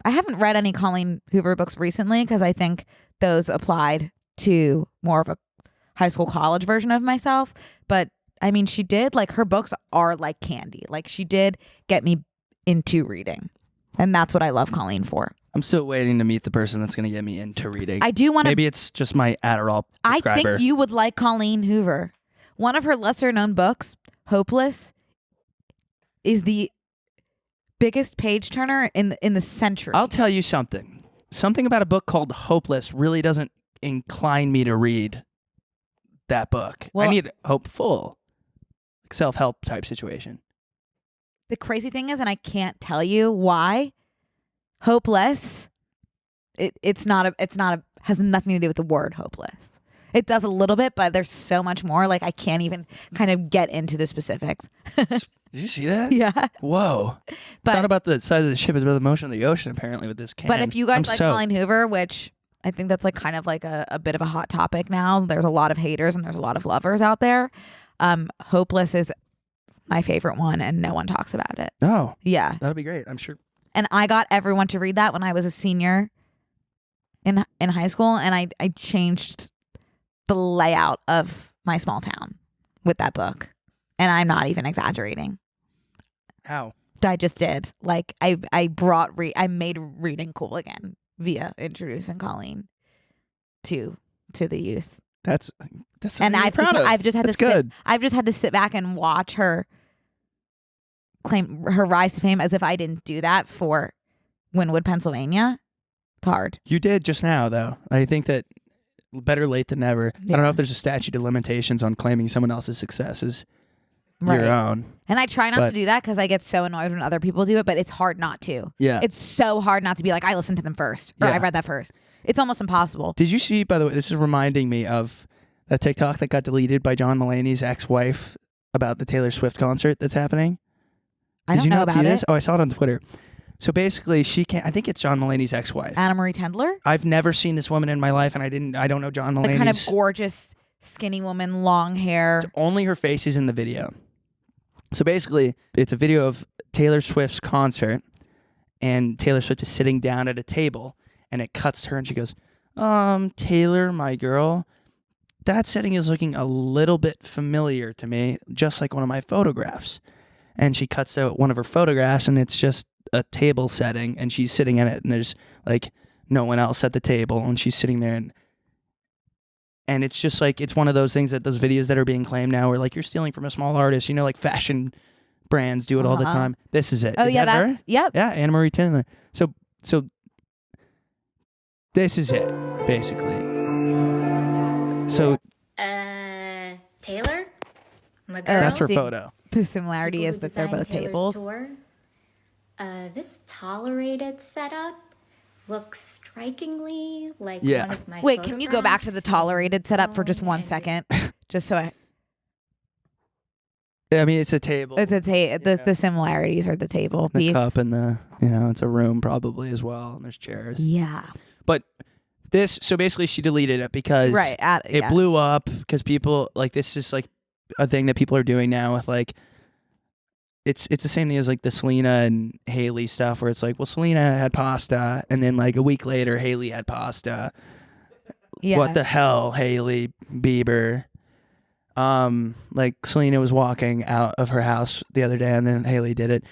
I haven't read any Colleen Hoover books recently because I think those applied to more of a high school college version of myself. But I mean, she did, like, her books are like candy. Like, she did get me into reading. And that's what I love Colleen for. I'm still waiting to meet the person that's going to get me into reading. I do want to. Maybe it's just my Adderall prescriber. I think you would like Colleen Hoover. One of her lesser known books, Hopeless, is the biggest page turner in the century. I'll tell you something. Something about a book called Hopeless really doesn't incline me to read that book. Well, I need hopeful, self-help type situation. The crazy thing is, and I can't tell you why, Hopeless, it's not a has nothing to do with the word hopeless. It does a little bit, but there's so much more. Like, I can't even kind of get into the specifics. Did you see that? Yeah. Whoa. But It's not about the size of the ship, it's about the motion of the ocean, apparently, with this can. But if you guys like Colleen Hoover, which I think that's like kind of like a bit of a hot topic now. There's a lot of haters and there's a lot of lovers out there. Hopeless is my favorite one, and no one talks about it. Oh. Yeah. That'll be great, I'm sure. And I got everyone to read that when I was a senior in high school, and I changed the layout of my small town with that book. And I'm not even exaggerating. How? I just did. Like, I made reading cool again via introducing Colleen to the youth. That's and I've just had to sit back and watch her claim her rise to fame as if I didn't do that for Wynwood, Pennsylvania. It's hard. You did just now, though. I think that better late than never. Yeah. I don't know if there's a statute of limitations on claiming someone else's success as your own. And I try not to do that because I get so annoyed when other people do it, but it's hard not to. Yeah. It's so hard not to be like, I listened to them first, or I read that first. It's almost impossible. Did you see, by the way, this is reminding me of that TikTok that got deleted by John Mulaney's ex-wife about the Taylor Swift concert that's happening? Did you not see this? Oh, I saw it on Twitter. So basically, I think it's John Mulaney's ex-wife. Anna Marie Tendler? I've never seen this woman in my life, and I don't know John Mulaney's. The kind of gorgeous, skinny woman, long hair. Only her face is in the video. So basically, it's a video of Taylor Swift's concert, and Taylor Swift is sitting down at a table, and it cuts to her, and she goes, Taylor, my girl, that setting is looking a little bit familiar to me, just like one of my photographs. And she cuts out one of her photographs, and it's just a table setting, and she's sitting in it, and there's like no one else at the table, and she's sitting there, and it's just like, it's one of those things that those videos that are being claimed now where like you're stealing from a small artist, you know, like fashion brands do it all the time. This is it. Oh, is yeah, that her? Yep. Yeah, Anna Marie Tendler. So this is it, basically. So Taylor? My girl? That's her photo. The similarity is that they're both tables. This tolerated setup looks strikingly like Yeah. one of my Wait, can you go back to the tolerated setup for just 1 second? Just so I mean, it's a table. it's the similarities are the table The piece. cup and it's a room probably as well, and there's chairs. Yeah. But so basically she deleted it because it blew up because people, like, this is like a thing that people are doing now with like, it's the same thing as like the Selena and Hailey stuff where it's like, well, Selena had pasta and then like a week later Hailey had pasta. Yeah. What the hell, Hailey Bieber? Like Selena was walking out of her house the other day and then Hailey did it.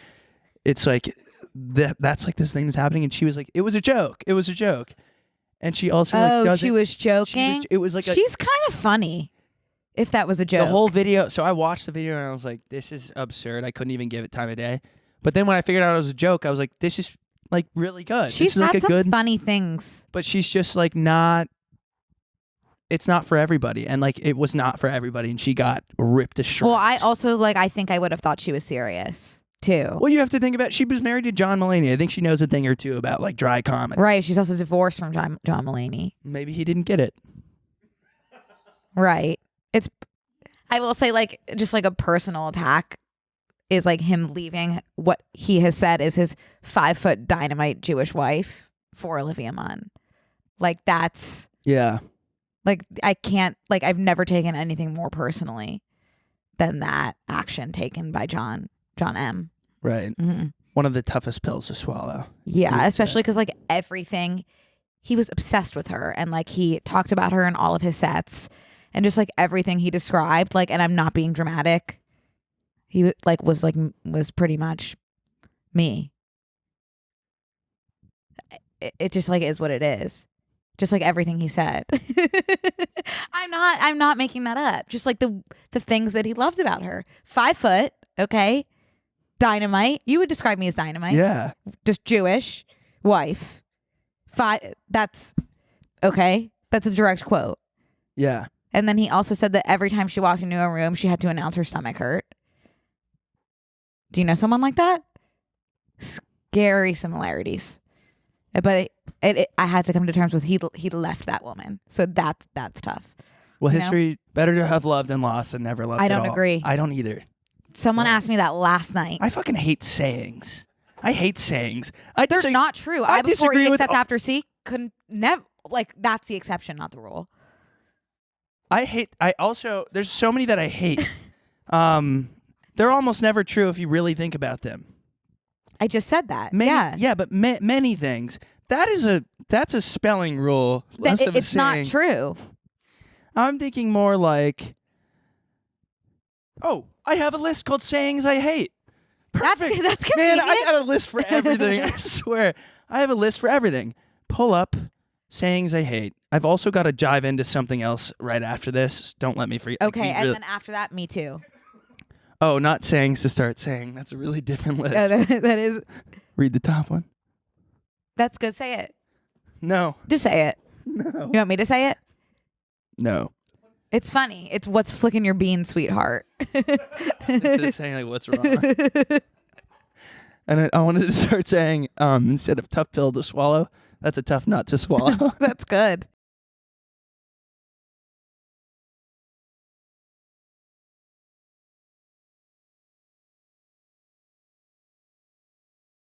It's like that's like this thing that's happening, and she was like, it was a joke. It was a joke. And she also she was joking. It was like she's kind of funny. If that was a joke. The whole video. So I watched the video and I was like, this is absurd. I couldn't even give it time of day. But then when I figured out it was a joke, I was like, this is like really good. She's had like some funny things. But she's just like not. It's not for everybody, and like it was not for everybody, and she got ripped to shreds. Well, I also I think I would have thought she was serious too. Well, you have to think about, she was married to John Mulaney. I think she knows a thing or two about like dry comedy. Right. She's also divorced from John Mulaney. Maybe he didn't get it. Right. I will say, like, just like a personal attack is like him leaving what he has said is his 5-foot dynamite Jewish wife for Olivia Munn. Like, that's like, I can't, like, I've never taken anything more personally than that action taken by John M. Right. Mm-hmm. one of the toughest pills to swallow. Yeah, especially because like everything, he was obsessed with her, and like he talked about her in all of his sets, and just like everything he described, like, and I'm not being dramatic, he was pretty much me. It just like is what it is, just like everything he said. I'm not making that up. Just like the things that he loved about her. 5 foot, okay, dynamite. You would describe me as dynamite. Yeah. Just Jewish wife. 5. That's okay. That's a direct quote. Yeah. And then he also said that every time she walked into a room, she had to announce her stomach hurt. Do you know someone like that? Scary similarities. But I had to come to terms with he left that woman. So that's tough. Well, You know? history, better to have loved and lost than never loved I at don't all. agree. I don't either. Someone asked me that last night. I fucking hate sayings. I hate sayings. They're not true. I I before disagree E with except after C couldn't never, like, that's the exception, not the rule. There's so many that I hate. They're almost never true if you really think about them. I just said that. Yeah, but many things. That's a spelling rule. Less of a It's not saying. true. I'm thinking more like, oh, I have a list called sayings I hate. Perfect. That's Man, convenient. I got a list for everything. I swear. I have a list for everything. Pull up sayings I hate. I've also got to dive into something else right after this. Don't let me forget. Okay, and then after that, me too. Oh, not sayings to start saying. That's a really different list. Oh, that is. Read the top one. That's good. Say it. No. Just say it. No. You want me to say it? No. It's funny. It's what's flicking your bean, sweetheart. Instead of saying like what's wrong. And I wanted to start saying instead of tough pill to swallow, that's a tough nut to swallow. That's good.